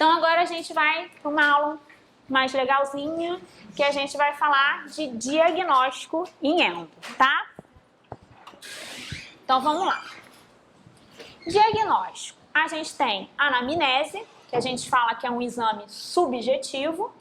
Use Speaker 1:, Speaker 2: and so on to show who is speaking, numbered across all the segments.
Speaker 1: Então agora a gente vai para uma aula mais legalzinha, que a gente vai falar de diagnóstico em endo, tá? Então vamos lá. Diagnóstico. A gente tem a anamnese, que a gente fala que é um exame subjetivo,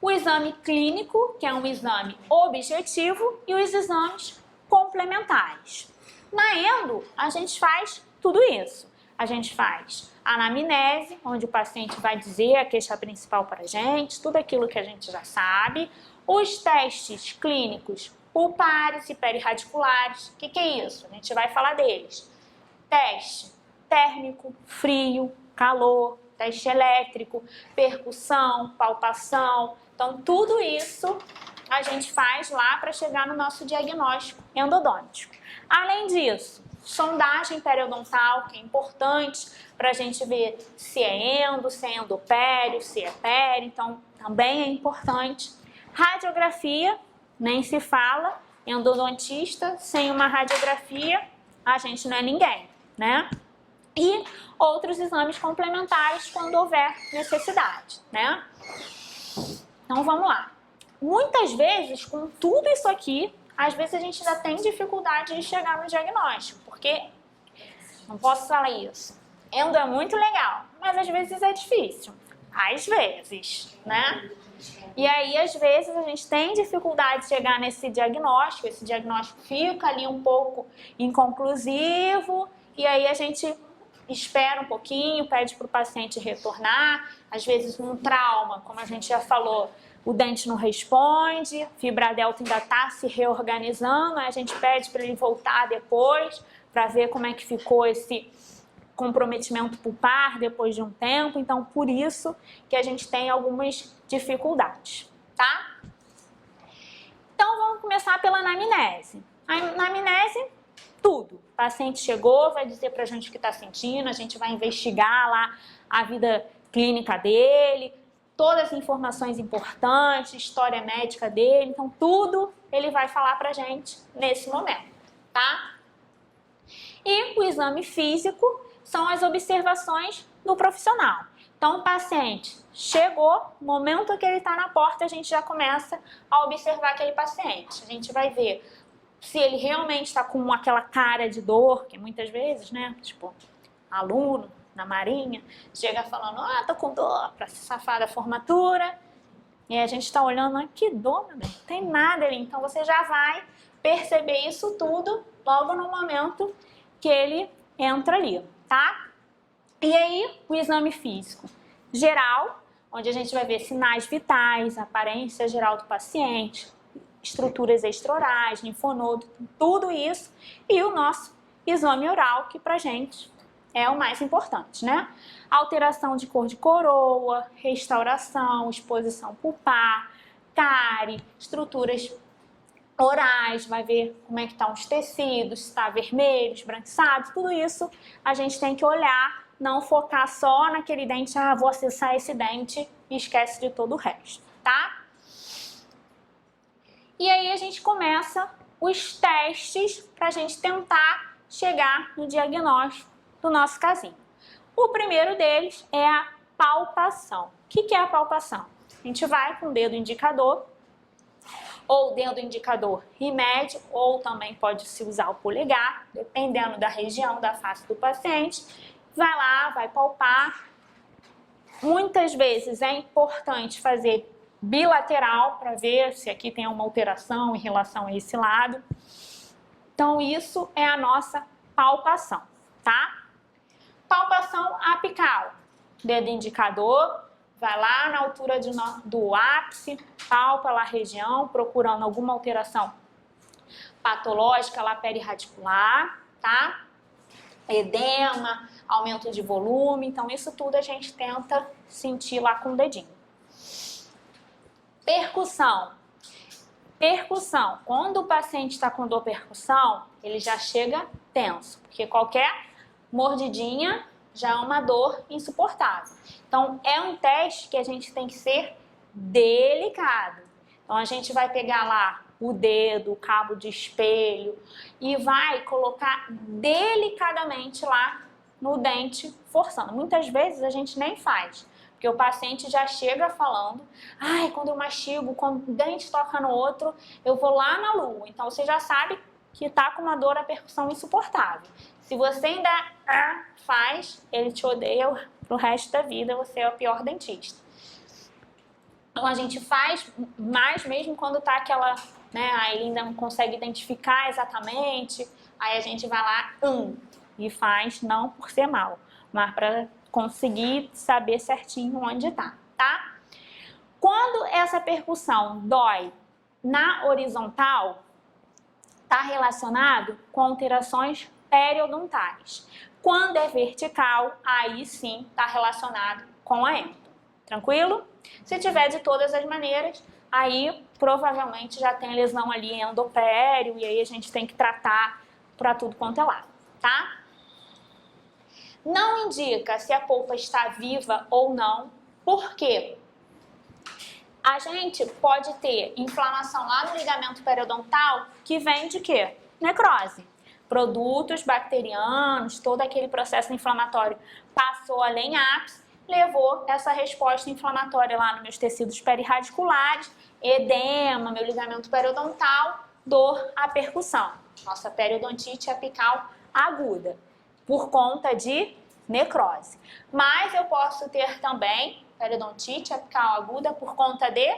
Speaker 1: o exame clínico, que é um exame objetivo, e os exames complementares. Na endo, a gente faz tudo isso. A gente faz a anamnese, onde o paciente vai dizer a queixa principal para a gente, tudo aquilo que a gente já sabe. Os testes clínicos pulpares e perirradiculares. O que é isso? A gente vai falar deles. Teste térmico, frio, calor, teste elétrico, percussão, palpação. Então, tudo isso a gente faz lá para chegar no nosso diagnóstico endodôntico. Além disso, sondagem periodontal, que é importante para a gente ver se é endo, se é endopério, se é pério, então também é importante. Radiografia, nem se fala, endodontista, sem uma radiografia, a gente não é ninguém, né? E outros exames complementares quando houver necessidade, né? Então vamos lá. Muitas vezes, com tudo isso aqui, às vezes a gente ainda tem dificuldade de chegar no diagnóstico, porque, não posso falar isso, endo é muito legal, mas às vezes é difícil. Às vezes, né? E aí, às vezes, a gente tem dificuldade de chegar nesse diagnóstico, esse diagnóstico fica ali um pouco inconclusivo, e aí a gente espera um pouquinho, pede para o paciente retornar, às vezes um trauma, como a gente já falou, o dente não responde, fibra delta ainda está se reorganizando, aí a gente pede para ele voltar depois, para ver como é que ficou esse comprometimento pulpar depois de um tempo, então por isso que a gente tem algumas dificuldades, tá? Então vamos começar pela anamnese. A anamnese, tudo. O paciente chegou, vai dizer pra gente o que está sentindo, a gente vai investigar lá a vida clínica dele, todas as informações importantes, história médica dele, então tudo ele vai falar pra gente nesse momento, tá? E o exame físico são as observações do profissional. Então, o paciente chegou, no momento que ele está na porta, a gente já começa a observar aquele paciente. A gente vai ver se ele realmente está com aquela cara de dor, que muitas vezes, né, tipo, aluno na marinha, chega falando, tô com dor, para se safar da formatura, e a gente está olhando, que dor, meu bem, não tem nada ali. Então, você já vai perceber isso tudo logo no momento que ele entra ali, tá? E aí, o exame físico geral, onde a gente vai ver sinais vitais, aparência geral do paciente, estruturas extraorais, linfonodo, tudo isso, e o nosso exame oral, que pra gente é o mais importante, né? Alteração de cor de coroa, restauração, exposição pulpar, cárie, estruturas orais, vai ver como é que estão os tecidos, se está vermelho, esbranquiçado, tudo isso a gente tem que olhar, não focar só naquele dente, vou acessar esse dente e esquece de todo o resto, tá? E aí a gente começa os testes para a gente tentar chegar no diagnóstico do nosso casinho. O primeiro deles é a palpação. O que é a palpação? A gente vai com o dedo indicador, ou dedo indicador e médio, ou também pode-se usar o polegar, dependendo da região da face do paciente. Vai lá, vai palpar. Muitas vezes é importante fazer bilateral para ver se aqui tem uma alteração em relação a esse lado. Então, isso é a nossa palpação, tá? Palpação apical. Dedo indicador, vai lá na altura do ápice, palpa lá a região, procurando alguma alteração patológica lá perirradicular, tá? Edema, aumento de volume, então isso tudo a gente tenta sentir lá com o dedinho. Percussão. Percussão. Quando o paciente está com dor percussão, ele já chega tenso, porque qualquer mordidinha já é uma dor insuportável. Então, é um teste que a gente tem que ser delicado. Então, a gente vai pegar lá o dedo, o cabo de espelho e vai colocar delicadamente lá no dente, forçando. Muitas vezes a gente nem faz, Porque o paciente já chega falando, ai, quando eu mastigo, quando o dente toca no outro, eu vou lá na lua. Então, você já sabe que tá com uma dor à percussão insuportável. Se você ainda faz, ele te odeia pro resto da vida, você é o pior dentista. Então, a gente faz mais mesmo quando tá aquela, né, aí ele ainda não consegue identificar exatamente, aí a gente vai lá, e faz, não por ser mal, mas para conseguir saber certinho onde tá, tá? Quando essa percussão dói na horizontal, está relacionado com alterações periodontais. Quando é vertical, aí sim está relacionado com a endo. Tranquilo? Se tiver de todas as maneiras, aí provavelmente já tem lesão ali endopério e aí a gente tem que tratar para tudo quanto é lado, tá? Não indica se a polpa está viva ou não, por quê? A gente pode ter inflamação lá no ligamento periodontal que vem de quê? Necrose. Produtos bacterianos, todo aquele processo inflamatório passou além ápice, levou essa resposta inflamatória lá nos meus tecidos perirradiculares, edema, meu ligamento periodontal, dor à percussão. Nossa periodontite apical aguda, por conta de necrose. Mas eu posso ter também periodontite apical aguda por conta de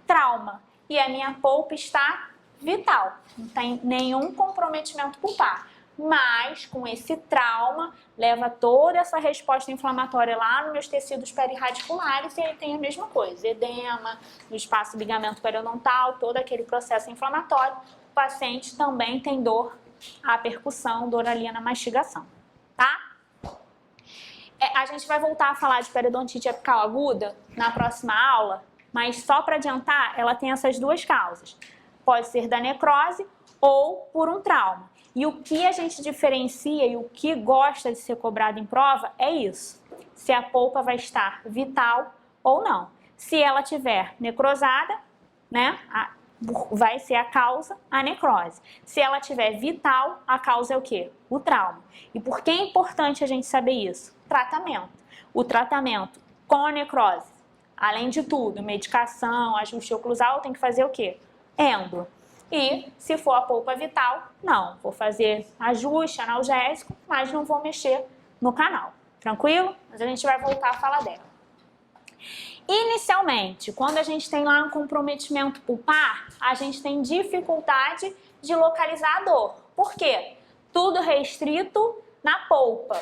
Speaker 1: trauma. E a minha polpa está vital, não tem nenhum comprometimento pulpar. Mas com esse trauma, leva toda essa resposta inflamatória lá nos meus tecidos perirradiculares e aí tem a mesma coisa, edema, no espaço ligamento periodontal, todo aquele processo inflamatório. O paciente também tem dor à percussão, dor ali na mastigação, tá? A gente vai voltar a falar de periodontite apical aguda na próxima aula, mas só para adiantar, ela tem essas duas causas. Pode ser da necrose ou por um trauma. E o que a gente diferencia e o que gosta de ser cobrado em prova é isso. Se a polpa vai estar vital ou não. Se ela tiver necrosada, né, vai ser a causa, a necrose. Se ela tiver vital, a causa é o quê? O trauma. E por que é importante a gente saber isso? Tratamento. O tratamento com a necrose, além de tudo, medicação, ajuste oclusal, tem que fazer o quê? Endo. E se for a polpa vital, não. Vou fazer ajuste analgésico, mas não vou mexer no canal. Tranquilo? Mas a gente vai voltar a falar dela. Inicialmente, quando a gente tem lá um comprometimento pulpar, a gente tem dificuldade de localizar a dor. Por quê? Tudo restrito na polpa.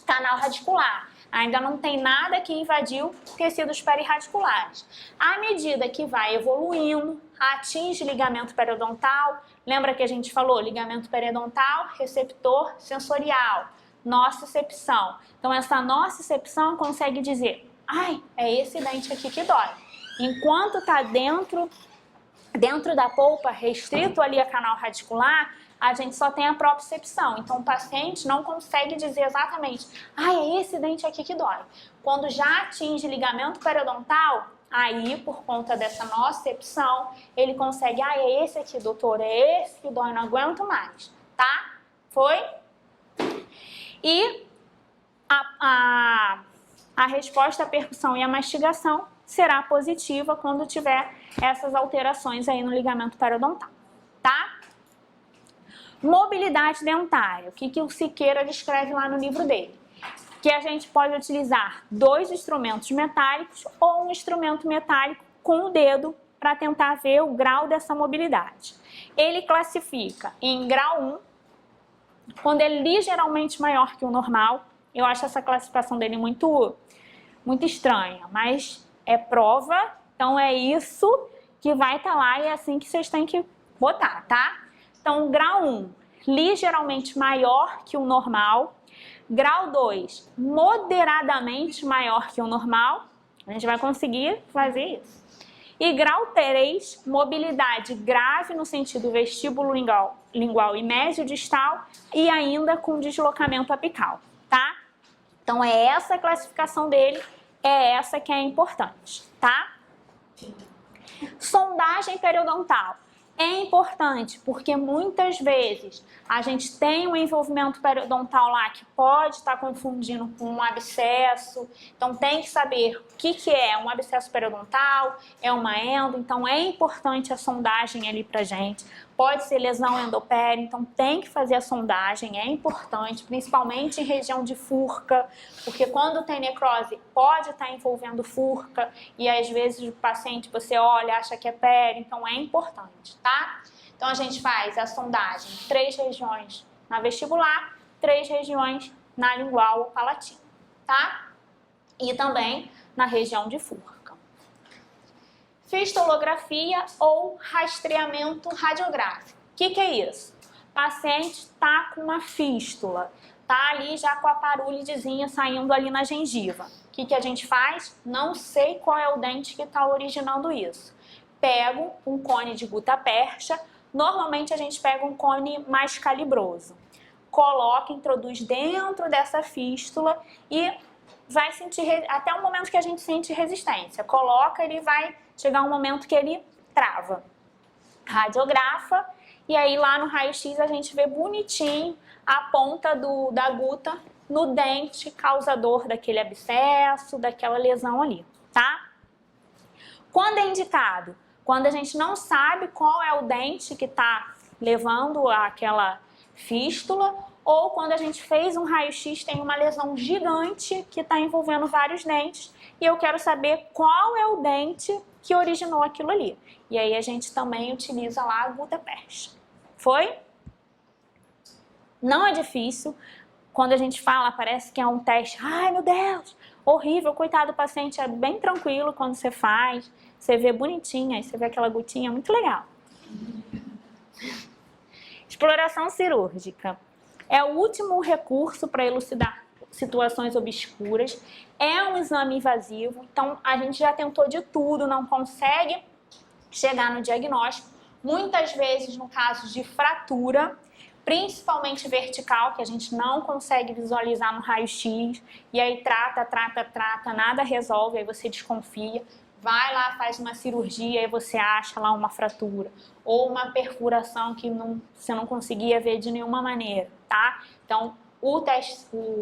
Speaker 1: Canal radicular. Ainda não tem nada que invadiu tecidos perirradiculares. À medida que vai evoluindo, atinge ligamento periodontal. Lembra que a gente falou? Ligamento periodontal, receptor sensorial, nocicepção. Então, essa nocicepção consegue dizer, ai, é esse dente aqui que dói. Enquanto está dentro da polpa, restrito ali a canal radicular, a gente só tem a propriocepção. Então, o paciente não consegue dizer exatamente, ah, é esse dente aqui que dói. Quando já atinge ligamento periodontal, aí, por conta dessa nocicepção, ele consegue, ah, é esse aqui, doutor, é esse que dói, não aguento mais, tá? Foi? E a resposta à percussão e à mastigação será positiva quando tiver essas alterações aí no ligamento periodontal, tá? Mobilidade dentária, o que o Siqueira descreve lá no livro dele? Que a gente pode utilizar 2 instrumentos metálicos ou um instrumento metálico com o dedo para tentar ver o grau dessa mobilidade. Ele classifica em grau 1, quando é ligeiramente maior que o normal. Eu acho essa classificação dele muito estranha, mas é prova, então é isso que vai estar lá e é assim que vocês têm que botar, tá? Então, grau 1, ligeiramente maior que o normal. Grau 2, moderadamente maior que o normal. A gente vai conseguir fazer isso. E grau 3, mobilidade grave no sentido vestíbulo lingual e mesiodistal e ainda com deslocamento apical, tá? Então, é essa a classificação dele, é essa que é importante, tá? Sondagem periodontal. É importante porque muitas vezes a gente tem um envolvimento periodontal lá que pode estar confundindo com um abscesso. Então tem que saber o que é um abscesso periodontal, é uma endo. Então é importante a sondagem ali pra gente. Pode ser lesão endopéria, então tem que fazer a sondagem, é importante, principalmente em região de furca, porque quando tem necrose pode estar envolvendo furca e às vezes o paciente você olha, acha que é pério, então é importante, tá? Então a gente faz a sondagem em 3 regiões na vestibular, 3 regiões na lingual ou palatina, tá? E também na região de furca. Fistulografia ou rastreamento radiográfico. O que é isso? O paciente está com uma fístula, tá ali já com a parulidezinha saindo ali na gengiva. O que a gente faz? Não sei qual é o dente que está originando isso. Pego um cone de gutta-percha, normalmente a gente pega um cone mais calibroso. Coloca, introduz dentro dessa fístula e vai sentir, até o momento que a gente sente resistência. Coloca, ele vai chegar um momento que ele trava. Radiografa e aí lá no raio-x a gente vê bonitinho a ponta da guta no dente causador daquele abscesso, daquela lesão ali, tá? Quando é indicado? Quando a gente não sabe qual é o dente que está levando àquela fístula ou quando a gente fez um raio-x, tem uma lesão gigante que está envolvendo vários dentes e eu quero saber qual é o dente que originou aquilo ali. E aí a gente também utiliza lá a gutta-percha. Foi? Não é difícil. Quando a gente fala, parece que é um teste. Ai, meu Deus, horrível, coitado do paciente. É bem tranquilo quando você faz. Você vê bonitinho, aí você vê aquela gotinha, muito legal. Exploração cirúrgica. É o último recurso para elucidar situações obscuras. É um exame invasivo, então a gente já tentou de tudo, não consegue chegar no diagnóstico. Muitas vezes, no caso de fratura, principalmente vertical, que a gente não consegue visualizar no raio-x, e aí trata, nada resolve, aí você desconfia. Vai lá, faz uma cirurgia e você acha lá uma fratura. Ou uma perfuração que você não conseguia ver de nenhuma maneira, tá? Então,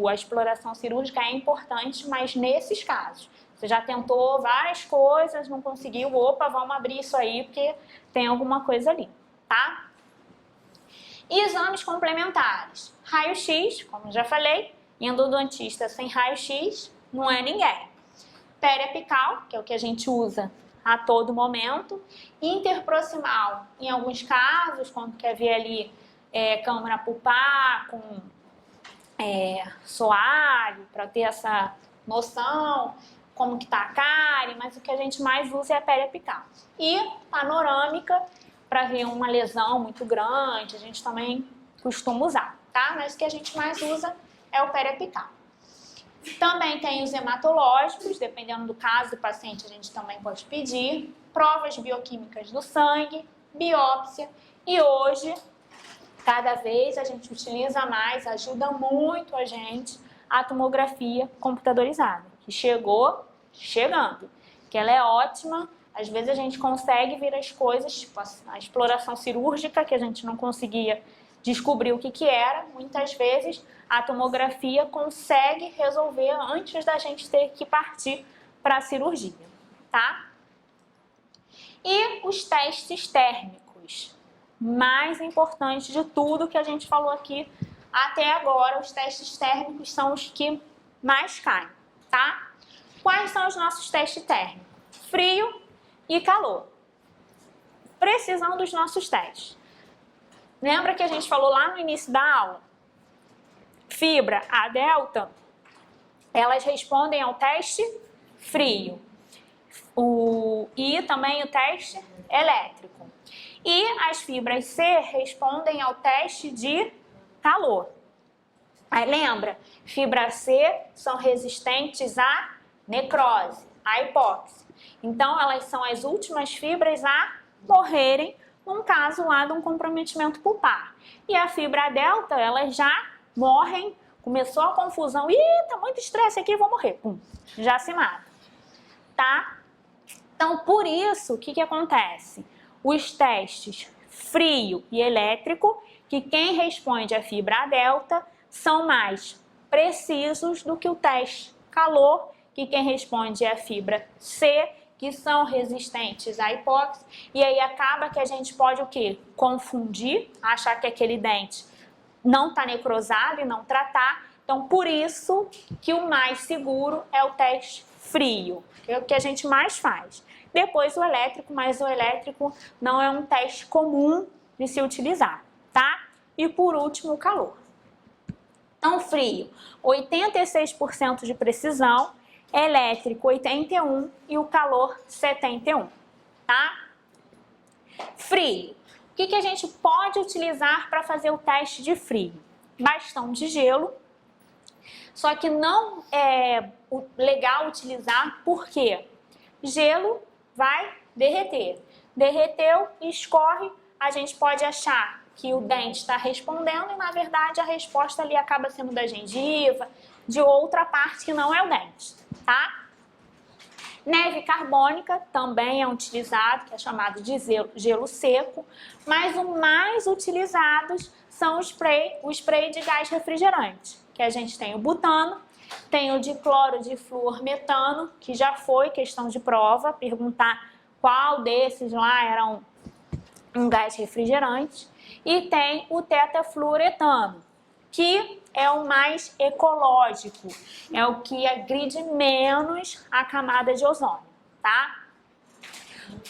Speaker 1: a exploração cirúrgica é importante, mas nesses casos. Você já tentou várias coisas, não conseguiu, opa, vamos abrir isso aí, porque tem alguma coisa ali, tá? E exames complementares. Raio-x, como já falei, endodontista sem raio-x não é ninguém. Periapical, que é o que a gente usa a todo momento. Interproximal, em alguns casos, quando quer ver ali câmara pulpar com soalho, para ter essa noção, como que tá a cárie, mas o que a gente mais usa é a periapical. E panorâmica, para ver uma lesão muito grande, a gente também costuma usar, tá? Mas o que a gente mais usa é o periapical. Também tem os hematológicos, dependendo do caso do paciente, a gente também pode pedir. Provas bioquímicas do sangue, biópsia. E hoje, cada vez a gente utiliza mais, ajuda muito a gente, a tomografia computadorizada. Que chegando. Que ela é ótima. Às vezes a gente consegue ver as coisas, tipo a exploração cirúrgica, que a gente não conseguia descobrir o que era. Muitas vezes a tomografia consegue resolver antes da gente ter que partir para a cirurgia, tá? E os testes térmicos. Mais importante de tudo que a gente falou aqui até agora, os testes térmicos são os que mais caem, tá? Quais são os nossos testes térmicos? Frio e calor. Precisão dos nossos testes. Lembra que a gente falou lá no início da aula? Fibra, a delta, elas respondem ao teste frio. E também o teste elétrico. E as fibras C respondem ao teste de calor. Aí lembra, fibra C são resistentes à necrose, à hipóxia. Então elas são as últimas fibras a morrerem num caso lá de um comprometimento pulpar. E a fibra delta, elas já morrem, começou a confusão, ih, tá muito estresse aqui, vou morrer. Pum, já se mata, tá? Então, por isso, o que acontece? Os testes frio e elétrico, que quem responde à fibra A delta são mais precisos do que o teste calor, que quem responde é a fibra C, que são resistentes à hipóxia, e aí acaba que a gente pode o quê? Confundir, achar que aquele dente não está necrosado e não tratar. Então, por isso que o mais seguro é o teste frio, que é o que a gente mais faz. Depois o elétrico, mas o elétrico não é um teste comum de se utilizar, tá? E por último, o calor. Então, frio, 86% de precisão, elétrico 81% e o calor 71%, tá? Frio. O que a gente pode utilizar para fazer o teste de frio? Bastão de gelo, só que não é legal utilizar porque gelo vai derreter. Derreteu, escorre, a gente pode achar que o dente está respondendo e, na verdade, a resposta ali acaba sendo da gengiva, de outra parte que não é o dente, tá? Neve carbônica também é utilizado, que é chamado de gelo seco, mas o mais utilizados são o spray de gás refrigerante, que a gente tem o butano, tem o dicloro de fluormetano, que já foi questão de prova, perguntar qual desses lá era um gás refrigerante, e tem o tetafluoretano, que é o mais ecológico, é o que agride menos a camada de ozônio, tá?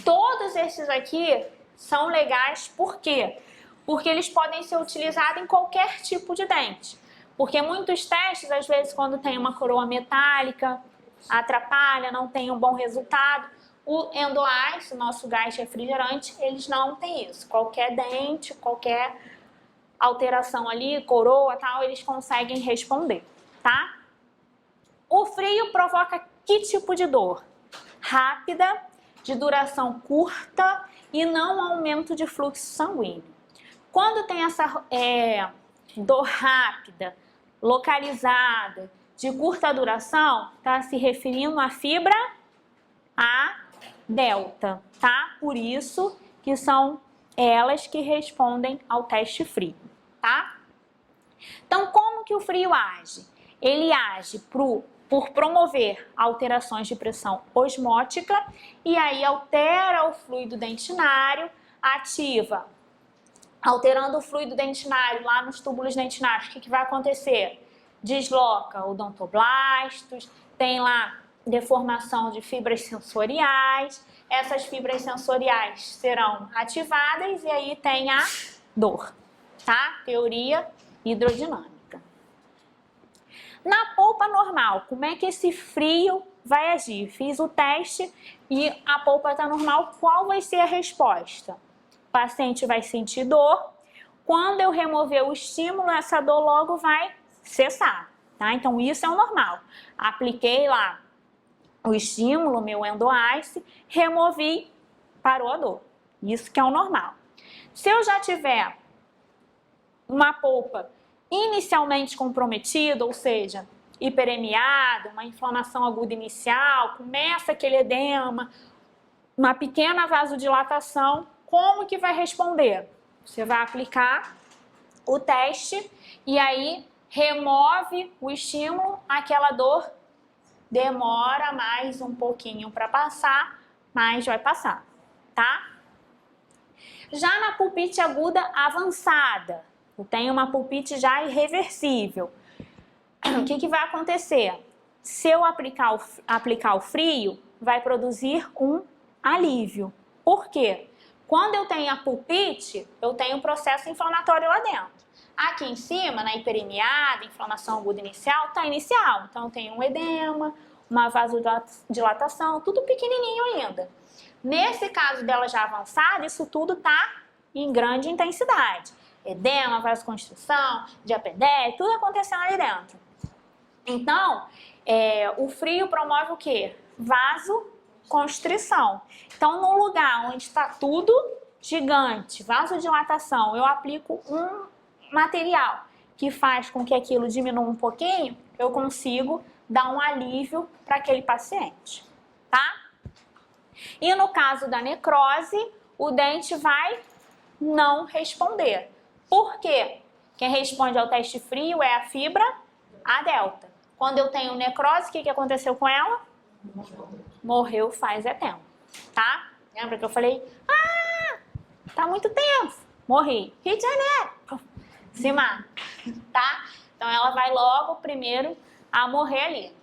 Speaker 1: Todos esses aqui são legais, por quê? Porque eles podem ser utilizados em qualquer tipo de dente. Porque muitos testes, às vezes, quando tem uma coroa metálica, atrapalha, não tem um bom resultado. O EndoIce, o nosso gás refrigerante, eles não têm isso. Qualquer dente, qualquer alteração ali, coroa, tal, eles conseguem responder, tá? O frio provoca que tipo de dor? Rápida, de duração curta e não aumento de fluxo sanguíneo. Quando tem essa dor rápida, localizada, de curta duração, tá se referindo à fibra A delta, tá? Por isso que são elas que respondem ao teste frio, tá? Então, como que o frio age? Ele age por promover alterações de pressão osmótica e aí altera o fluido dentinário, ativa, alterando o fluido dentinário lá nos túbulos dentinários. O que vai acontecer? Desloca odontoblastos, tem lá deformação de fibras sensoriais, essas fibras sensoriais serão ativadas e aí tem a dor, tá? Teoria hidrodinâmica. Na polpa normal, como é que esse frio vai agir? Fiz o teste e a polpa está normal, qual vai ser a resposta? O paciente vai sentir dor, quando eu remover o estímulo, essa dor logo vai cessar, tá? Então isso é o normal. Apliquei lá o estímulo, meu EndoIce, removi, parou a dor. Isso que é o normal. Se eu já tiver uma polpa inicialmente comprometida, ou seja, hiperemiada, uma inflamação aguda inicial, começa aquele edema, uma pequena vasodilatação, como que vai responder? Você vai aplicar o teste e aí remove o estímulo, aquela dor demora mais um pouquinho para passar, mas vai passar, tá? Já na pulpite aguda avançada, eu tenho uma pulpite já irreversível. O que vai acontecer? Se eu aplicar o frio, vai produzir um alívio. Por quê? Quando eu tenho a pulpite, eu tenho um processo inflamatório lá dentro. Aqui em cima, na hiperemiada, inflamação aguda inicial, está inicial. Então, eu tenho um edema, uma vasodilatação, tudo pequenininho ainda. Nesse caso dela já avançada, isso tudo está em grande intensidade. Edema, vasoconstrição, diapedéia, tudo acontecendo ali dentro. Então, o frio promove o quê? Vasoconstrição. Então, no lugar onde está tudo gigante, vasodilatação, eu aplico um material que faz com que aquilo diminua um pouquinho, eu consigo dar um alívio para aquele paciente, tá? E no caso da necrose, o dente vai não responder. Por quê? Quem responde ao teste frio é a fibra A delta. Quando eu tenho necrose, o que aconteceu com ela? Morreu faz tempo, tá? Lembra que eu falei, tá muito tempo, morri. Rio de Janeiro, se mata, tá? Então ela vai logo primeiro a morrer ali.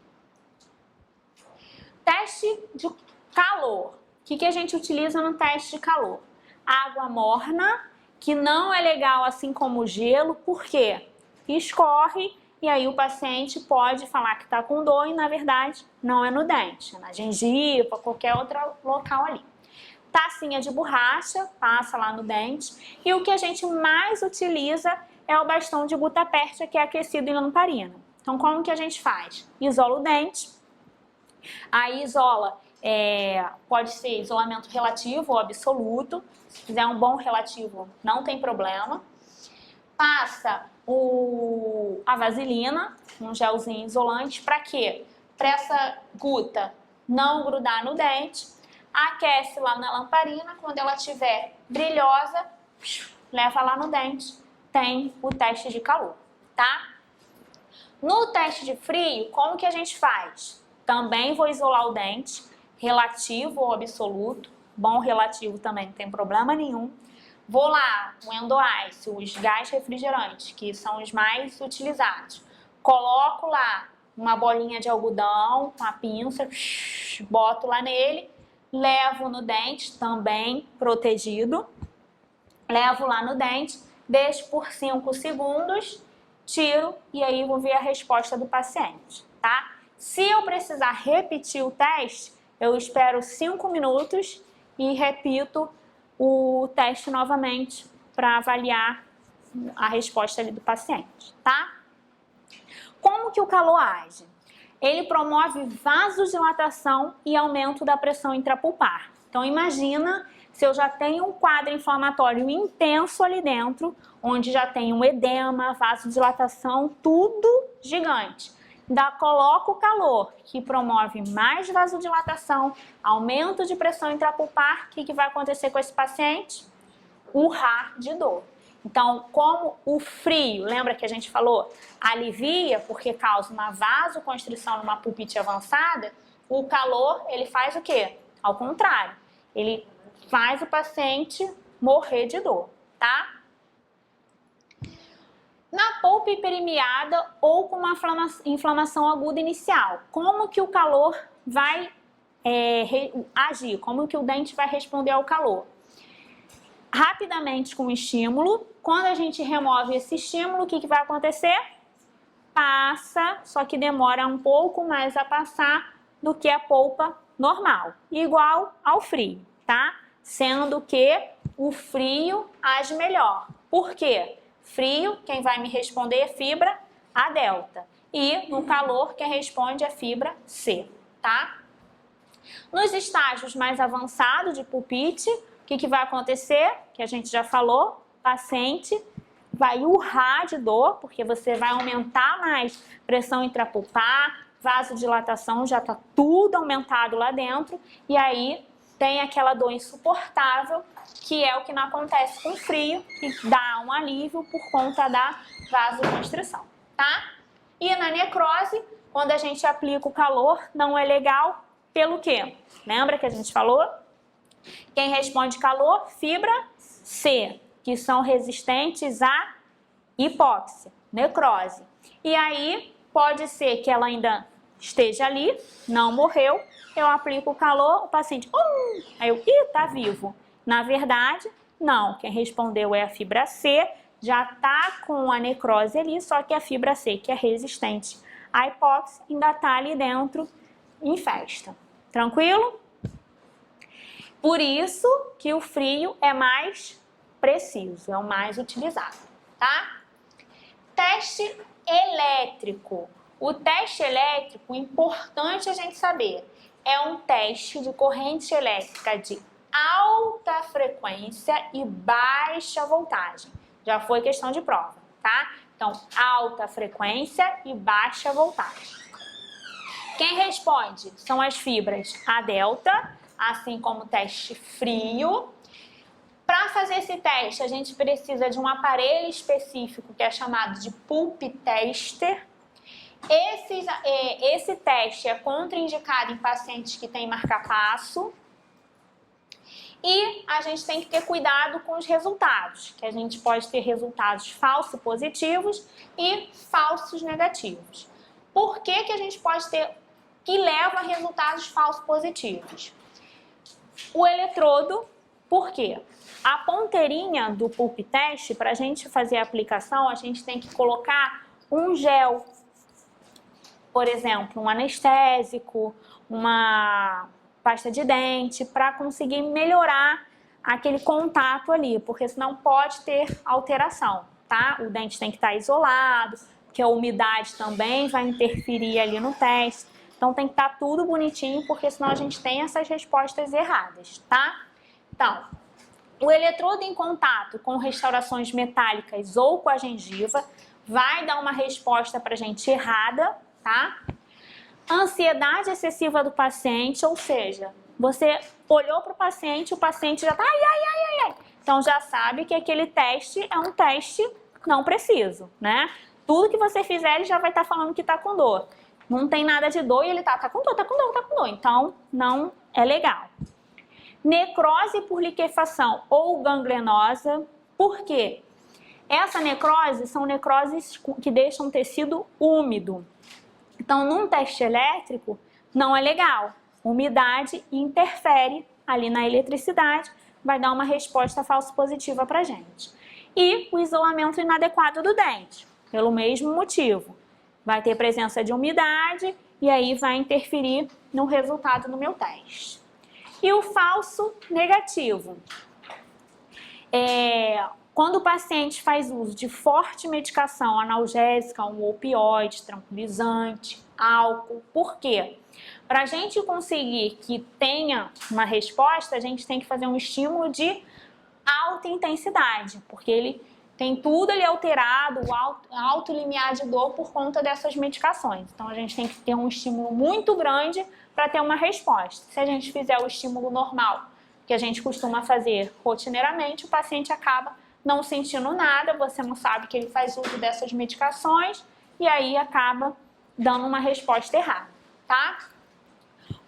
Speaker 1: Teste de calor. O que a gente utiliza no teste de calor? Água morna, que não é legal assim como o gelo, por quê? Escorre e aí o paciente pode falar que está com dor e na verdade não é no dente, é na gengiva, qualquer outro local ali. Tacinha de borracha, passa lá no dente. E o que a gente mais utiliza é o bastão de gutapérsia, que é aquecido em lamparina. Então, como que a gente faz? Isola o dente. Aí isola, pode ser isolamento relativo ou absoluto. Se fizer um bom relativo, não tem problema. Passa a vaselina, um gelzinho isolante. Para quê? Para essa guta não grudar no dente. Aquece lá na lamparina, quando ela estiver brilhosa, leva lá no dente, tem o teste de calor, tá? No teste de frio, como que a gente faz? Também vou isolar o dente, relativo ou absoluto, bom relativo também não tem problema nenhum. Vou lá, o Endo-Ice, os gás refrigerantes, que são os mais utilizados. Coloco lá uma bolinha de algodão, com a pinça, boto lá nele. Levo no dente, também protegido. Levo lá no dente, deixo por 5 segundos, tiro e aí vou ver a resposta do paciente, tá? Se eu precisar repetir o teste, eu espero 5 minutos e repito o teste novamente para avaliar a resposta ali do paciente, tá? Como que o calor age? Ele promove vasodilatação e aumento da pressão intrapulpar. Então imagina se eu já tenho um quadro inflamatório intenso ali dentro, onde já tem um edema, vasodilatação, tudo gigante. Ainda coloco o calor, que promove mais vasodilatação, aumento de pressão intrapulpar. O que vai acontecer com esse paciente? Urrar de dor. Então, como o frio, lembra que a gente falou, alivia porque causa uma vasoconstrição numa pulpite avançada, o calor, ele faz o quê? Ao contrário, ele faz o paciente morrer de dor, tá? Na polpa hiperemiada ou com uma inflamação aguda inicial, como que o calor vai agir? Como que o dente vai responder ao calor? Rapidamente com o estímulo. Quando a gente remove esse estímulo, o que vai acontecer? Passa, só que demora um pouco mais a passar do que a polpa normal, igual ao frio, tá? Sendo que o frio age melhor. Por quê? Frio, quem vai me responder é fibra A delta. E no calor, quem responde é fibra C, tá? Nos estágios mais avançados de pulpite, o que vai acontecer? Que a gente já falou, o paciente vai urrar de dor, porque você vai aumentar mais pressão intrapulpar, vasodilatação, já está tudo aumentado lá dentro, e aí tem aquela dor insuportável, que é o que não acontece com frio, que dá um alívio por conta da vasoconstrição, tá? E na necrose, quando a gente aplica o calor, não é legal, pelo quê? Lembra que a gente falou? Quem responde calor? Fibra C, que são resistentes à hipóxia, necrose. E aí, pode ser que ela ainda esteja ali, não morreu, eu aplico o calor, o paciente, aí eu, tá vivo. Na verdade, não, quem respondeu é a fibra C, já tá com a necrose ali, só que a fibra C, que é resistente à hipóxia, ainda tá ali dentro em festa. Tranquilo? Por isso que o frio é mais preciso, é o mais utilizado, tá? Teste elétrico. O teste elétrico, importante a gente saber, é um teste de corrente elétrica de alta frequência e baixa voltagem. Já foi questão de prova, tá? Então, alta frequência e baixa voltagem. Quem responde são as fibras A delta, assim como o teste frio. Para fazer esse teste, a gente precisa de um aparelho específico que é chamado de pulp tester. Esse teste é contraindicado em pacientes que têm marca-passo. E a gente tem que ter cuidado com os resultados, que a gente pode ter resultados falsos positivos e falsos negativos. Por que a gente pode ter que leva a resultados falsos positivos? O eletrodo, por quê? A ponteirinha do pulp test, para a gente fazer a aplicação, a gente tem que colocar um gel, por exemplo, um anestésico, uma pasta de dente, para conseguir melhorar aquele contato ali, porque senão pode ter alteração, tá? O dente tem que estar isolado, porque a umidade também vai interferir ali no teste. Então tem que estar tudo bonitinho, porque senão a gente tem essas respostas erradas, tá? Então, o eletrodo em contato com restaurações metálicas ou com a gengiva vai dar uma resposta pra gente errada, tá? Ansiedade excessiva do paciente, ou seja, você olhou para o paciente já está ai. Então já sabe que aquele teste é um teste não preciso, né? Tudo que você fizer, ele já vai estar falando que está com dor. Não tem nada de dor e ele tá com dor. Então, não é legal. Necrose por liquefação ou ganglionosa. Por quê? Essa necrose são necroses que deixam o tecido úmido. Então, num teste elétrico, não é legal. Umidade interfere ali na eletricidade, vai dar uma resposta falsa positiva pra gente. E o isolamento inadequado do dente, pelo mesmo motivo. Vai ter presença de umidade e aí vai interferir no resultado do meu teste. E o falso negativo. Quando o paciente faz uso de forte medicação analgésica, um opioide, tranquilizante, álcool, por quê? Para a gente conseguir que tenha uma resposta, a gente tem que fazer um estímulo de alta intensidade, porque ele tem tudo ali alterado, alto limiar de dor por conta dessas medicações. Então a gente tem que ter um estímulo muito grande para ter uma resposta. Se a gente fizer o estímulo normal, que a gente costuma fazer rotineiramente, o paciente acaba não sentindo nada, você não sabe que ele faz uso dessas medicações e aí acaba dando uma resposta errada, tá?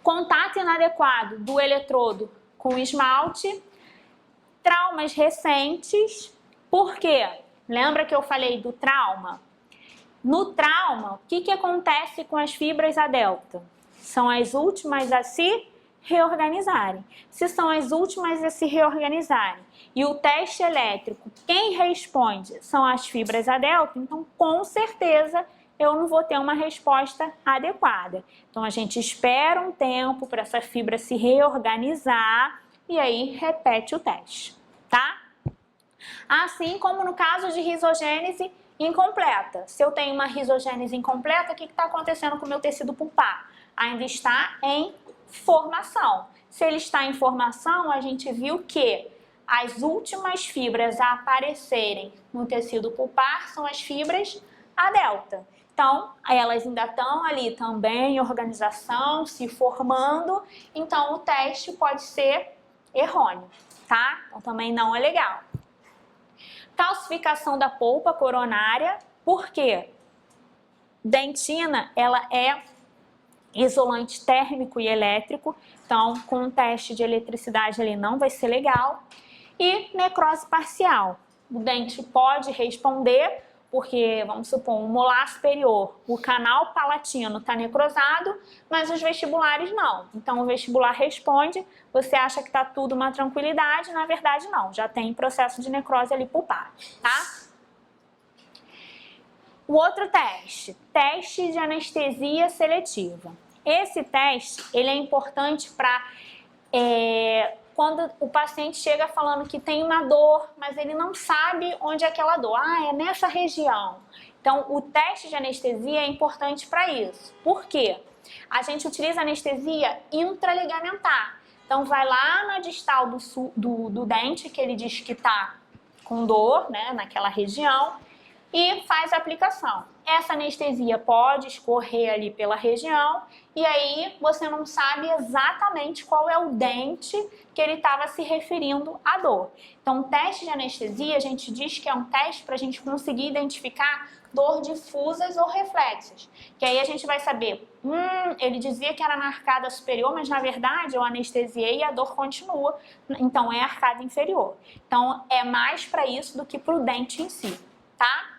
Speaker 1: Contato inadequado do eletrodo com esmalte, traumas recentes, por quê? Lembra que eu falei do trauma? No trauma, o que acontece com as fibras A delta? São as últimas a se reorganizarem. Se são as últimas a se reorganizarem e o teste elétrico, quem responde são as fibras A delta, então com certeza eu não vou ter uma resposta adequada. Então a gente espera um tempo para essa fibra se reorganizar e aí repete o teste, tá? Assim como no caso de risogênese incompleta. Se eu tenho uma risogênese incompleta, o que está acontecendo com o meu tecido pulpar? Ainda está em formação. Se ele está em formação, a gente viu que as últimas fibras a aparecerem no tecido pulpar são as fibras A delta. Então, elas ainda estão ali também em organização, se formando, então o teste pode ser errôneo, tá? Então também não é legal. Calcificação da polpa coronária, por quê? Dentina, ela é isolante térmico e elétrico, então com um teste de eletricidade ali não vai ser legal. E necrose parcial, o dente pode responder, porque, vamos supor, um molar superior, o canal palatino está necrosado, mas os vestibulares não. Então o vestibular responde, você acha que está tudo uma tranquilidade, na verdade não, já tem processo de necrose ali pulpar, tá? O outro teste, teste de anestesia seletiva. Esse teste, ele é importante para quando o paciente chega falando que tem uma dor, mas ele não sabe onde é aquela dor. Ah, é nessa região. Então, o teste de anestesia é importante para isso. Por quê? A gente utiliza anestesia intraligamentar. Então, vai lá na distal do dente, que ele diz que está com dor, né, naquela região, e faz a aplicação. essa anestesia pode escorrer ali pela região e aí você não sabe exatamente qual é o dente que ele estava se referindo à dor. Então, o teste de anestesia, a gente diz que é um teste para a gente conseguir identificar dor difusas ou reflexas. Que aí a gente vai saber, ele dizia que era na arcada superior, mas na verdade eu anestesiei e a dor continua, então é a arcada inferior. Então, é mais para isso do que para o dente em si, tá?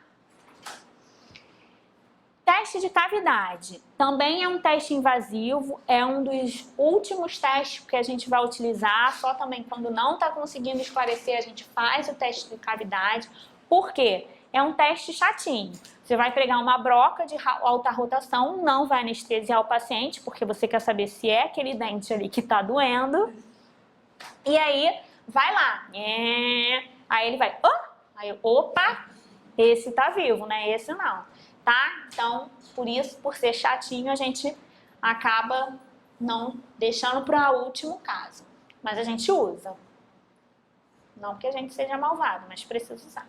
Speaker 1: Teste de cavidade, também é um teste invasivo, é um dos últimos testes que a gente vai utilizar, só também quando não está conseguindo esclarecer, a gente faz o teste de cavidade. Por quê? É um teste chatinho. Você vai pegar uma broca de alta rotação, não vai anestesiar o paciente, porque você quer saber se é aquele dente ali que está doendo. E aí, vai lá. Aí ele vai, aí, opa, esse tá vivo, né? Esse não. Tá? Então, por isso, por ser chatinho, a gente acaba não deixando para o último caso. Mas a gente usa. Não que a gente seja malvado, mas precisa usar.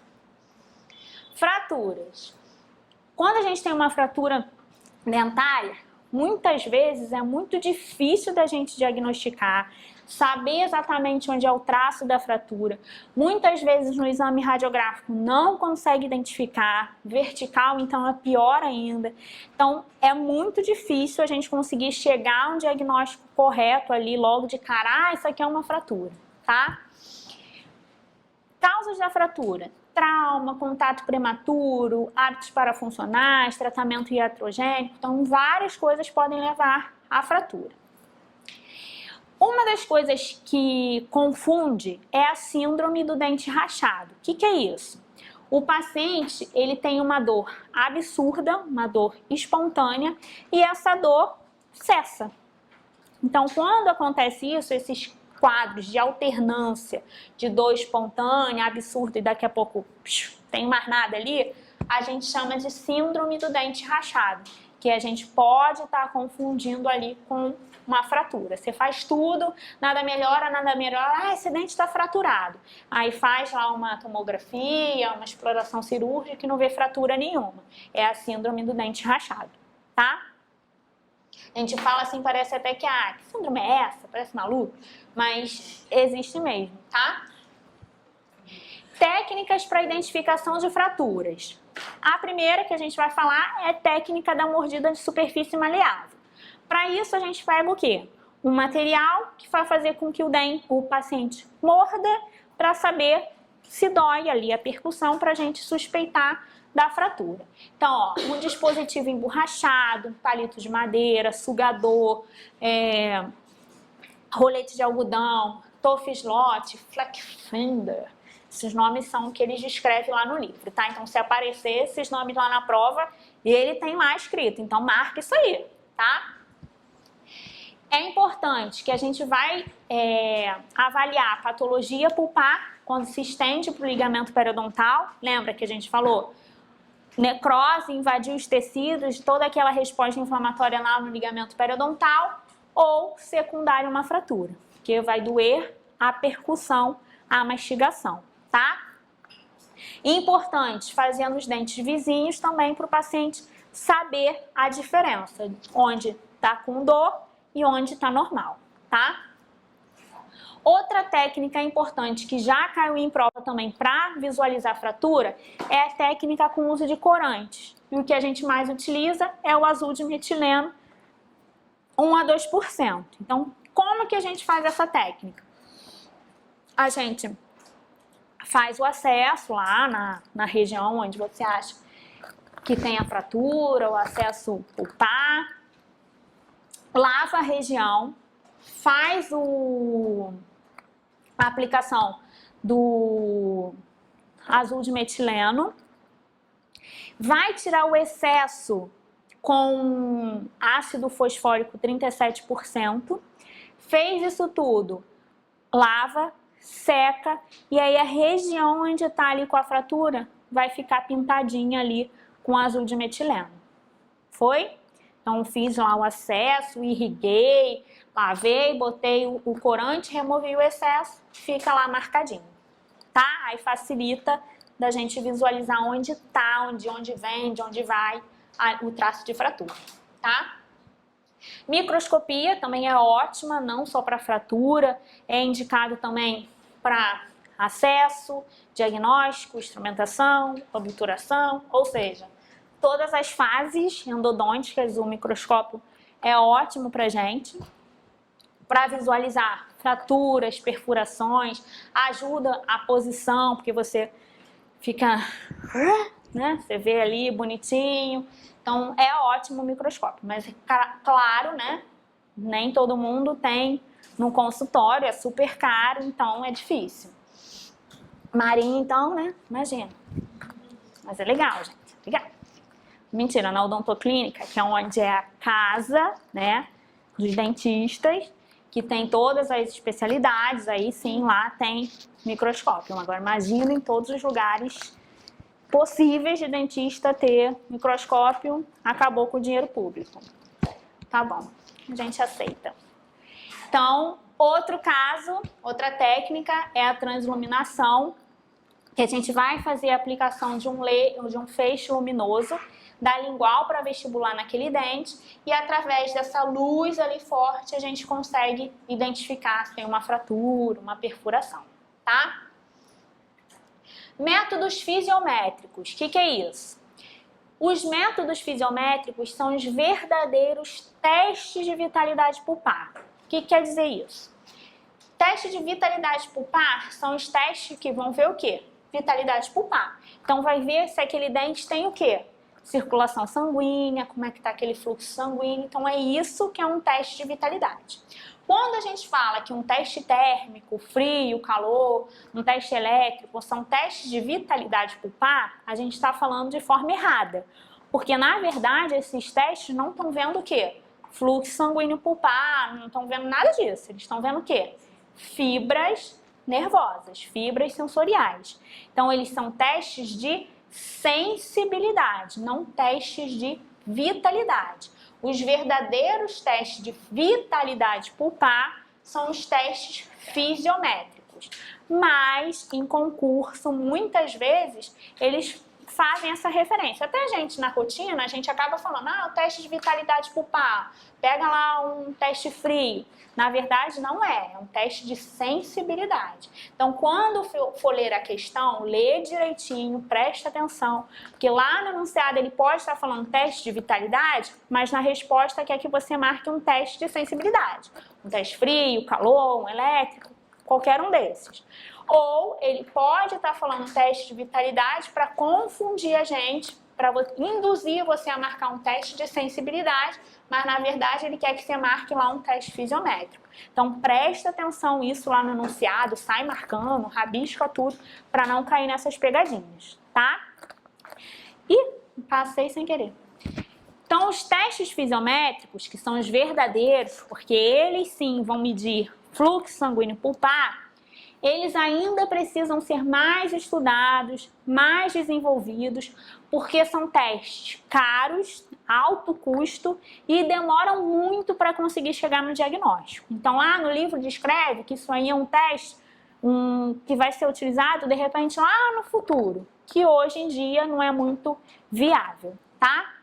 Speaker 1: Fraturas. Quando a gente tem uma fratura dentária, muitas vezes é muito difícil da gente diagnosticar, saber exatamente onde é o traço da fratura. Muitas vezes no exame radiográfico não consegue identificar, vertical então é pior ainda. Então é muito difícil a gente conseguir chegar a um diagnóstico correto ali logo de cara, isso aqui é uma fratura, tá? Causas da fratura: trauma, contato prematuro, hábitos parafuncionais, tratamento iatrogênico. Então, várias coisas podem levar à fratura. Uma das coisas que confunde é a síndrome do dente rachado. O que é isso? O paciente, ele tem uma dor absurda, uma dor espontânea, e essa dor cessa. Então, quando acontece isso, esses quadros de alternância de dor espontânea, absurda e daqui a pouco tem mais nada ali, a gente chama de síndrome do dente rachado, que a gente pode estar confundindo ali com uma fratura. Você faz tudo, nada melhora, esse dente está fraturado. Aí faz lá uma tomografia, uma exploração cirúrgica e não vê fratura nenhuma. É a síndrome do dente rachado, tá? A gente fala assim, parece até que síndrome é essa? Parece maluco, mas existe mesmo, tá? Técnicas para identificação de fraturas. A primeira que a gente vai falar é a técnica da mordida de superfície maleável. Para isso a gente pega o quê? Um material que vai fazer com que o paciente morda para saber se dói ali a percussão para a gente suspeitar da fratura. Então, ó, um dispositivo emborrachado, palito de madeira, sugador, rolete de algodão, Tofslot, Fleckfinder. Esses nomes são o que eles descrevem lá no livro, tá? Então, se aparecer esses nomes lá na prova, ele tem lá escrito. Então, marca isso aí, tá? É importante que a gente vai avaliar a patologia pulpar quando se estende para o ligamento periodontal. Lembra que a gente falou? Necrose, invadiu os tecidos, toda aquela resposta inflamatória lá no ligamento periodontal, ou secundário uma fratura, que vai doer a percussão, a mastigação, tá? Importante, fazendo os dentes vizinhos também para o paciente saber a diferença, onde está com dor e onde está normal, tá? Outra técnica importante que já caiu em prova também para visualizar a fratura é a técnica com uso de corantes. E o que a gente mais utiliza é o azul de metileno, 1 a 2%. Então, como que a gente faz essa técnica? A gente faz o acesso lá na região onde você acha que tem a fratura, o acesso pulpar, lava a região, faz a aplicação do azul de metileno, vai tirar o excesso com ácido fosfórico 37%, fez isso tudo, lava, seca, e aí a região onde está ali com a fratura vai ficar pintadinha ali com azul de metileno. Foi? Então fiz lá o acesso, irriguei, lavei, botei o corante, removi o excesso, fica lá marcadinho, tá? Aí facilita da gente visualizar onde está, de onde vem, de onde vai o traço de fratura, tá? Microscopia também é ótima, não só para fratura, é indicado também para acesso, diagnóstico, instrumentação, obturação, ou seja, todas as fases endodônticas, o microscópio é ótimo para a gente, para visualizar fraturas, perfurações, ajuda a posição, porque você fica, né, você vê ali bonitinho, então é ótimo o microscópio, mas claro, né, nem todo mundo tem no consultório, é super caro, então é difícil. Marinha, então, né, imagina, mas é legal, gente, legal. Mentira, na odontoclínica, que é onde é a casa, né, dos dentistas, que tem todas as especialidades, aí sim, lá tem microscópio. Agora, imagina em todos os lugares possíveis de dentista ter microscópio, acabou com o dinheiro público. Tá bom, a gente aceita. Então, outro caso, outra técnica é a transiluminação, que a gente vai fazer a aplicação de um feixe luminoso da lingual para vestibular naquele dente e através dessa luz ali forte a gente consegue identificar se tem uma fratura, uma perfuração, tá? Métodos fisiométricos, o que é isso? Os métodos fisiométricos são os verdadeiros testes de vitalidade pulpar. O que quer dizer isso? Testes de vitalidade pulpar são os testes que vão ver o quê? Vitalidade pulpar. Então vai ver se aquele dente tem o quê? Circulação sanguínea, como é que está aquele fluxo sanguíneo. Então é isso que é um teste de vitalidade. Quando a gente fala que um teste térmico, frio, calor, um teste elétrico, são testes de vitalidade pulpar, a gente está falando de forma errada. Porque na verdade esses testes não estão vendo o quê? Fluxo sanguíneo pulpar, não estão vendo nada disso. Eles estão vendo o quê? Fibras nervosas, fibras sensoriais. Então eles são testes de sensibilidade, não testes de vitalidade. Os verdadeiros testes de vitalidade pulpar são os testes fisiométricos. Mas, em concurso, muitas vezes, eles fazem essa referência. Até a gente, na rotina, a gente acaba falando, o teste de vitalidade pulpar, pega lá um teste frio. Na verdade, não é um teste de sensibilidade. Então, quando for ler a questão, lê direitinho, presta atenção, porque lá no enunciado ele pode estar falando teste de vitalidade, mas na resposta quer que você marque um teste de sensibilidade. Um teste frio, calor, um elétrico, qualquer um desses. Ou ele pode estar falando teste de vitalidade para confundir a gente, para induzir você a marcar um teste de sensibilidade, mas na verdade ele quer que você marque lá um teste fisiométrico. Então presta atenção isso lá no enunciado, sai marcando, rabisca tudo, para não cair nessas pegadinhas, tá? E passei sem querer. Então os testes fisiométricos, que são os verdadeiros, porque eles sim vão medir fluxo sanguíneo pulpar, eles ainda precisam ser mais estudados, mais desenvolvidos, porque são testes caros, alto custo e demoram muito para conseguir chegar no diagnóstico. Então lá no livro descreve que isso aí é um teste que vai ser utilizado de repente lá no futuro, que hoje em dia não é muito viável, tá?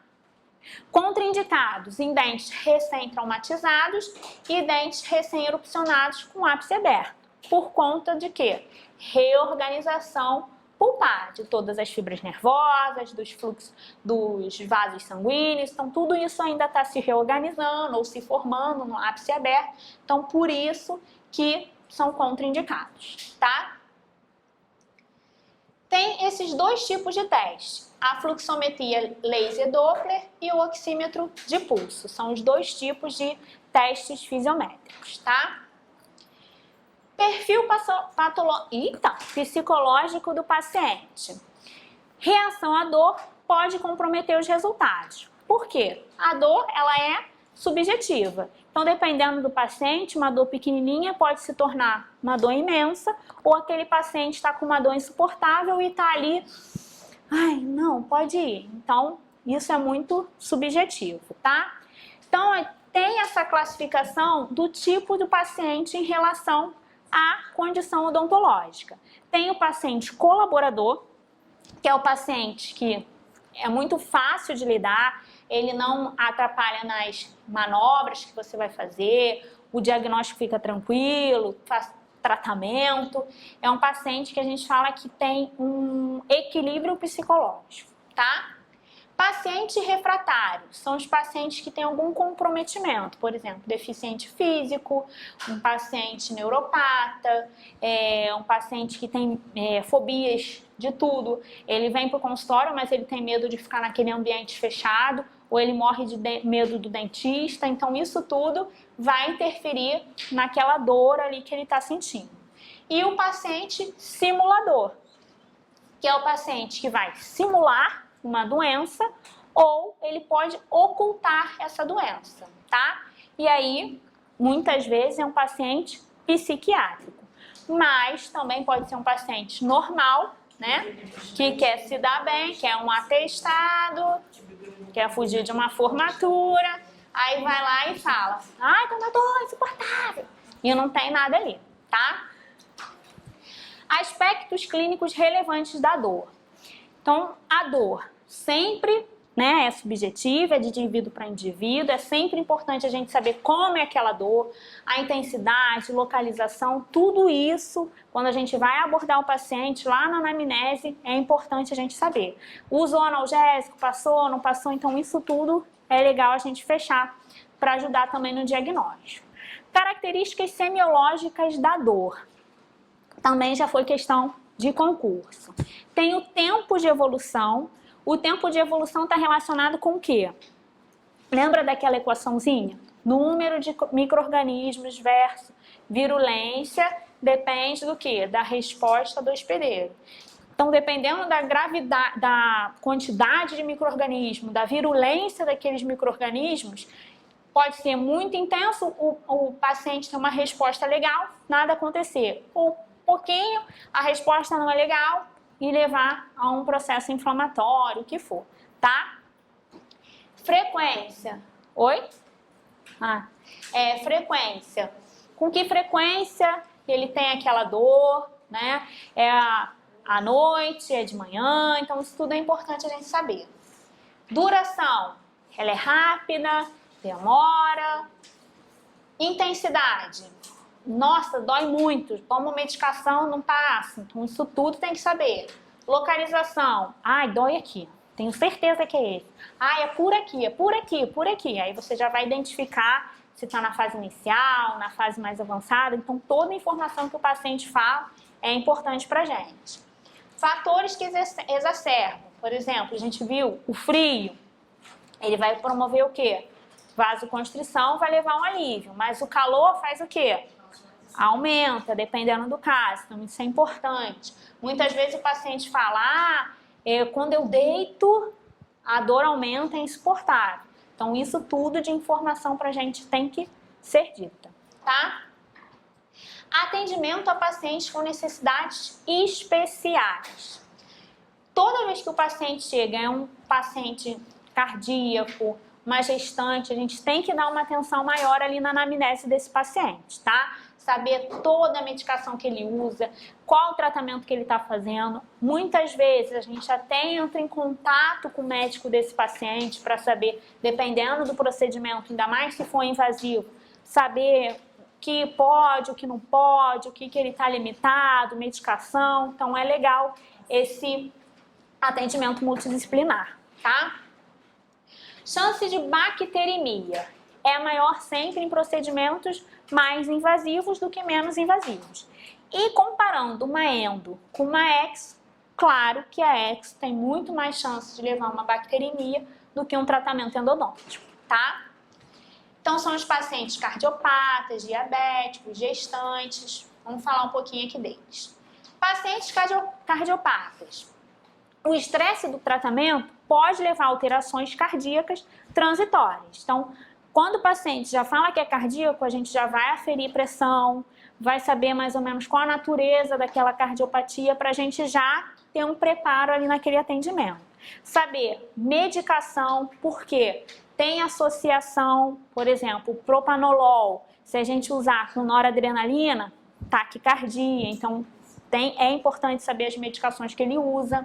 Speaker 1: Contraindicados em dentes recém-traumatizados e dentes recém-erupcionados com ápice aberto. Por conta de quê? Reorganização pulpar de todas as fibras nervosas, dos fluxos, dos vasos sanguíneos. Então, tudo isso ainda está se reorganizando ou se formando no ápice aberto. Então, por isso que são contraindicados, tá? Tem esses dois tipos de teste. A fluxometria laser Doppler e o oxímetro de pulso. São os dois tipos de testes fisiométricos, tá? Perfil psicológico do paciente. Reação à dor pode comprometer os resultados. Por quê? A dor, ela é subjetiva. Então, dependendo do paciente, uma dor pequenininha pode se tornar uma dor imensa, ou aquele paciente está com uma dor insuportável e está ali, ai, não, pode ir. Então, isso é muito subjetivo, tá? Então, tem essa classificação do tipo do paciente em relação à condição odontológica. Tem o paciente colaborador, que é o paciente que é muito fácil de lidar, ele não atrapalha nas manobras que você vai fazer, o diagnóstico fica tranquilo, faz tratamento. É um paciente que a gente fala que tem um equilíbrio psicológico, tá? Paciente refratário são os pacientes que têm algum comprometimento, por exemplo, deficiente físico, um paciente neuropata, um paciente que tem fobias de tudo. Ele vem para o consultório, mas ele tem medo de ficar naquele ambiente fechado, ou ele morre de medo do dentista, então isso tudo vai interferir naquela dor ali que ele está sentindo. E o paciente simulador, que é o paciente que vai simular uma doença ou ele pode ocultar essa doença, tá? E aí, muitas vezes é um paciente psiquiátrico, mas também pode ser um paciente normal, né? Que quer se dar bem, quer um atestado, quer fugir de uma formatura, aí vai lá e fala, ai, tô uma dor insuportável, e não tem nada ali, tá? Aspectos clínicos relevantes da dor. Então, a dor sempre, né, é subjetiva, é de indivíduo para indivíduo, é sempre importante a gente saber como é aquela dor, a intensidade, localização, tudo isso, quando a gente vai abordar o paciente lá na anamnese, é importante a gente saber. Usou analgésico, passou, não passou, então isso tudo é legal a gente fechar para ajudar também no diagnóstico. Características semiológicas da dor. Também já foi questão de concurso. Tem o tempo de evolução. O tempo de evolução está relacionado com o quê? Lembra daquela equaçãozinha? Número de micro-organismos versus virulência depende do quê? Da resposta do hospedeiro. Então, dependendo da gravidade, da quantidade de micro-organismo, da virulência daqueles micro-organismos, pode ser muito intenso, o paciente ter uma resposta legal, nada acontecer. Ou pouquinho, a resposta não é legal e levar a um processo inflamatório, o que for, tá? Frequência. Oi? Frequência. Com que frequência ele tem aquela dor, né? É à noite, é de manhã, então isso tudo é importante a gente saber. Duração. Ela é rápida, demora. Intensidade. Nossa, dói muito, tomo medicação, não passa. Então, isso tudo tem que saber. Localização. Ai, dói aqui. Tenho certeza que é esse. Ai, é por aqui, é por aqui, por aqui. Aí você já vai identificar se está na fase inicial, na fase mais avançada. Então, toda a informação que o paciente fala é importante para a gente. Fatores que exacerbam. Por exemplo, a gente viu o frio. Ele vai promover o quê? Vasoconstrição, vai levar um alívio. Mas o calor faz o quê? Aumenta, dependendo do caso. Então, isso é importante. Muitas vezes o paciente fala, quando eu deito, a dor aumenta, é insuportável. Então, isso tudo de informação para a gente tem que ser dita, tá? Atendimento a pacientes com necessidades especiais. Toda vez que o paciente chega, é um paciente cardíaco, uma gestante, a gente tem que dar uma atenção maior ali na anamnese desse paciente, tá? Saber toda a medicação que ele usa, qual o tratamento que ele está fazendo. Muitas vezes a gente até entra em contato com o médico desse paciente para saber, dependendo do procedimento, ainda mais se for invasivo, saber o que pode, o que não pode, o que ele está limitado, medicação. Então é legal esse atendimento multidisciplinar, tá? Chance de bacteremia é maior sempre em procedimentos mais invasivos do que menos invasivos. E comparando uma endo com uma ex, claro que a ex tem muito mais chance de levar uma bacteremia do que um tratamento endodôntico, tá? Então são os pacientes cardiopatas, diabéticos, gestantes. Vamos falar um pouquinho aqui deles. Pacientes cardiopatas. O estresse do tratamento pode levar a alterações cardíacas transitórias. Então, quando o paciente já fala que é cardíaco, a gente já vai aferir pressão, vai saber mais ou menos qual a natureza daquela cardiopatia para a gente já ter um preparo ali naquele atendimento. Saber medicação, porque tem associação, por exemplo, propanolol, se a gente usar com noradrenalina, taquicardia, então é importante saber as medicações que ele usa.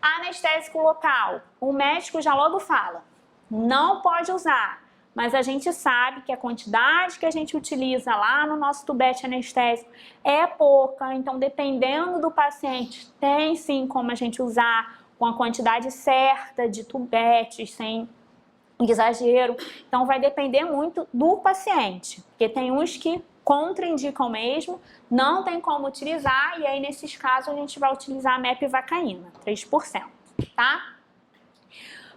Speaker 1: Anestésico local, o médico já logo fala, não pode usar, mas a gente sabe que a quantidade que a gente utiliza lá no nosso tubete anestésico é pouca, então dependendo do paciente, tem sim como a gente usar com a quantidade certa de tubetes, sem exagero. Então vai depender muito do paciente, porque tem uns que contraindicam mesmo, não tem como utilizar, e aí nesses casos a gente vai utilizar a mepivacaína, 3%, tá?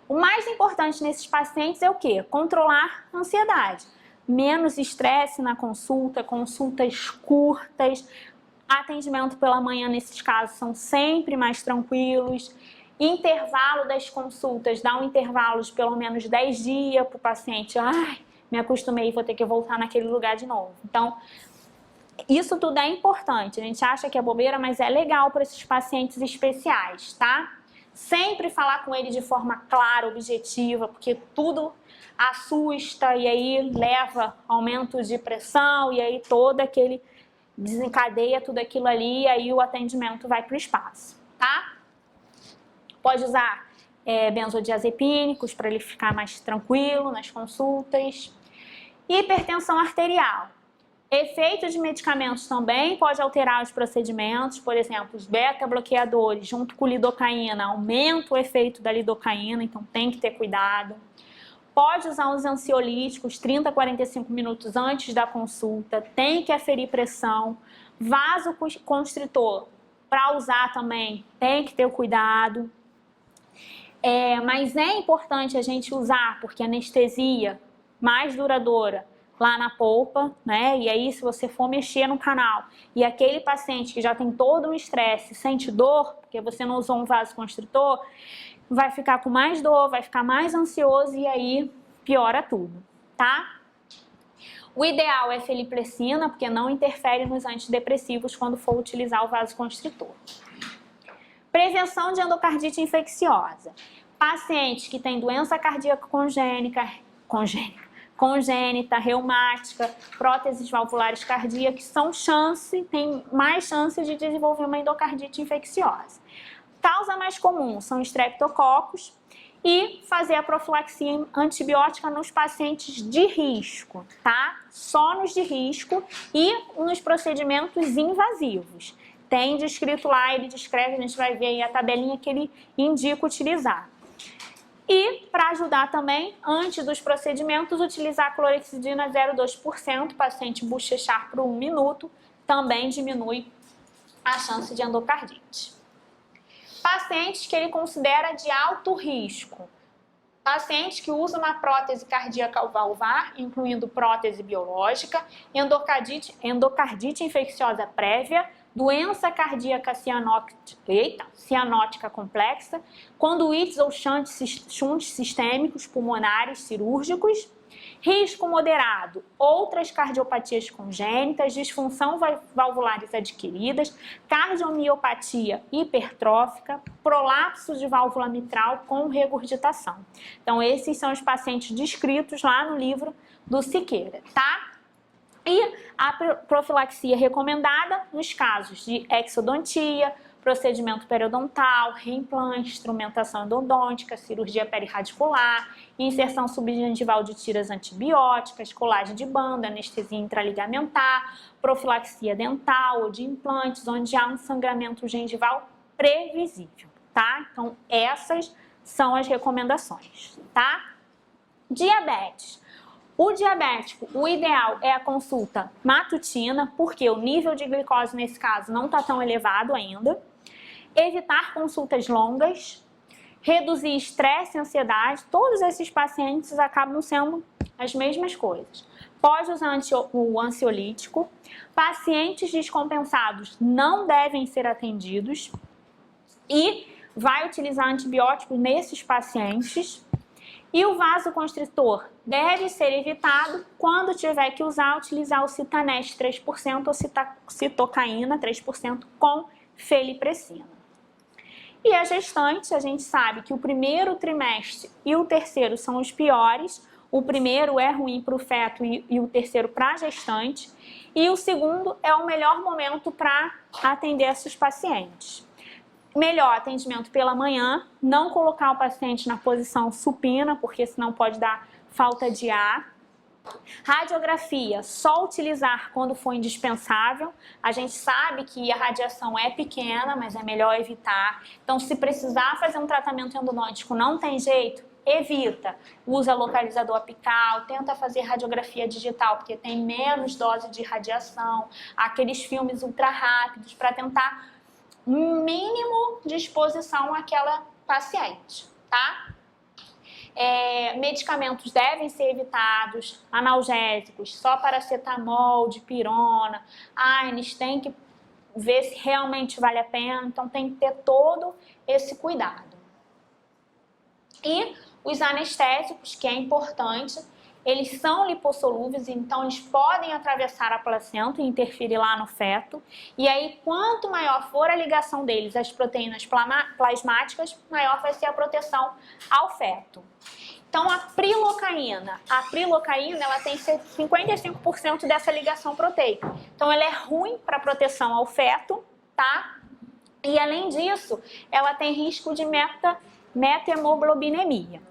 Speaker 1: O mais importante nesses pacientes é o quê? Controlar a ansiedade. Menos estresse na consulta, consultas curtas, atendimento pela manhã nesses casos são sempre mais tranquilos. Intervalo das consultas, dá um intervalo de pelo menos 10 dias para o paciente. Ai, me acostumei, vou ter que voltar naquele lugar de novo. Então, isso tudo é importante. A gente acha que é bobeira, mas é legal para esses pacientes especiais, tá? Sempre falar com ele de forma clara, objetiva, porque tudo assusta e aí leva aumento de pressão e aí todo aquele desencadeia tudo aquilo ali e aí o atendimento vai para o espaço, tá? Pode usar benzodiazepínicos para ele ficar mais tranquilo nas consultas. Hipertensão arterial. Efeito de medicamentos também pode alterar os procedimentos, por exemplo, os beta-bloqueadores junto com lidocaína aumentam o efeito da lidocaína, então tem que ter cuidado. Pode usar os ansiolíticos 30 a 45 minutos antes da consulta, tem que aferir pressão. Vasoconstritor, para usar também, tem que ter cuidado. Mas é importante a gente usar, porque a anestesia mais duradoura lá na polpa, né? E aí se você for mexer no canal e aquele paciente que já tem todo um estresse, sente dor, porque você não usou um vasoconstritor, vai ficar com mais dor, vai ficar mais ansioso e aí piora tudo, tá? O ideal é feliprecina, porque não interfere nos antidepressivos quando for utilizar o vasoconstritor. Prevenção de endocardite infecciosa. Pacientes que têm doença cardíaca congênita, reumática, próteses valvulares cardíacas, têm mais chance de desenvolver uma endocardite infecciosa. Causa mais comum são estreptococos e fazer a profilaxia antibiótica nos pacientes de risco, tá? Só nos de risco e nos procedimentos invasivos. Tem descrito lá, ele descreve, a gente vai ver aí a tabelinha que ele indica utilizar. E, para ajudar também, antes dos procedimentos, utilizar clorexidina 0,2%, paciente bochechar por 1 minuto, também diminui a chance de endocardite. Pacientes que ele considera de alto risco. Paciente que usa uma prótese cardíaca valvar, incluindo prótese biológica, endocardite infecciosa prévia, doença cardíaca cianótica complexa, conduítes ou shunts sistêmicos pulmonares cirúrgicos, risco moderado, outras cardiopatias congênitas, disfunção valvulares adquiridas, cardiomiopatia hipertrófica, prolapso de válvula mitral com regurgitação. Então, esses são os pacientes descritos lá no livro do Siqueira, tá? E a profilaxia recomendada nos casos de exodontia, procedimento periodontal, reimplante, instrumentação endodôntica, cirurgia perirradicular, inserção subgengival de tiras antibióticas, colagem de banda, anestesia intraligamentar, profilaxia dental ou de implantes, onde há um sangramento gengival previsível, tá? Então, essas são as recomendações, tá? Diabetes. O diabético, o ideal é a consulta matutina, porque o nível de glicose nesse caso não está tão elevado ainda. Evitar consultas longas, reduzir estresse e ansiedade, todos esses pacientes acabam sendo as mesmas coisas. Pode usar o ansiolítico, pacientes descompensados não devem ser atendidos e vai utilizar antibióticos nesses pacientes. E o vasoconstritor deve ser evitado quando tiver que utilizar o citaneste 3% ou citocaína 3% com feliprecina. E a gestante, a gente sabe que o primeiro trimestre e o terceiro são os piores. O primeiro é ruim para o feto e o terceiro para a gestante. E o segundo é o melhor momento para atender esses pacientes. Melhor atendimento pela manhã, não colocar o paciente na posição supina, porque senão pode dar falta de ar. Radiografia, só utilizar quando for indispensável. A gente sabe que a radiação é pequena, mas é melhor evitar. Então, se precisar fazer um tratamento endodôntico, não tem jeito, evita. Usa localizador apical, tenta fazer radiografia digital, porque tem menos dose de radiação. Aqueles filmes ultra rápidos para tentar um mínimo de exposição àquela paciente, tá? Medicamentos devem ser evitados, analgésicos, só paracetamol, dipirona, AINES, tem que ver se realmente vale a pena, então tem que ter todo esse cuidado. E os anestésicos, que é importante, eles são lipossolúveis, então eles podem atravessar a placenta e interferir lá no feto. E aí, quanto maior for a ligação deles às proteínas plasmáticas, maior vai ser a proteção ao feto. Então, a prilocaína ela tem 55% dessa ligação proteica. Então, ela é ruim para proteção ao feto, tá? E, além disso, ela tem risco de metahemoglobinemia.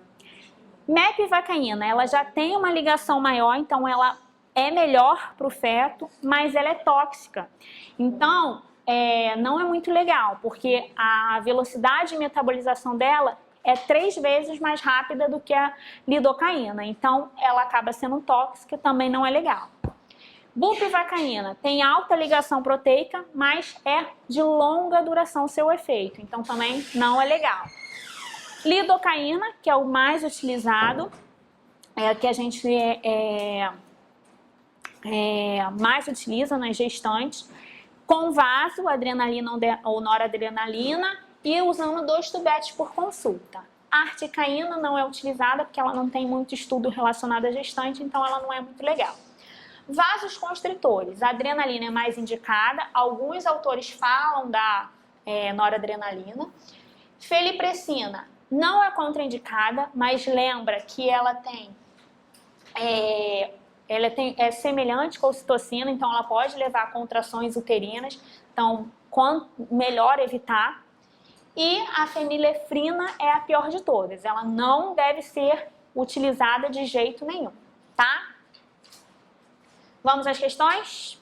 Speaker 1: Mepivacaína, ela já tem uma ligação maior, então ela é melhor para o feto, mas ela é tóxica. Então, não é muito legal, porque a velocidade de metabolização dela é 3 vezes mais rápida do que a lidocaína. Então, ela acaba sendo tóxica, também não é legal. Bupivacaína tem alta ligação proteica, mas é de longa duração seu efeito. Então, também não é legal. Lidocaína, que é o mais utilizado, que a gente mais utiliza nas gestantes, com vaso, adrenalina ou noradrenalina, e usando 2 tubetes por consulta. A articaína não é utilizada porque ela não tem muito estudo relacionado à gestante, então ela não é muito legal. Vasos constritores, a adrenalina é mais indicada, alguns autores falam da noradrenalina. Felipressina não é contraindicada, mas lembra que ela é semelhante com a ocitocina, então ela pode levar a contrações uterinas, então melhor evitar. E a fenilefrina é a pior de todas, ela não deve ser utilizada de jeito nenhum, tá? Vamos às questões?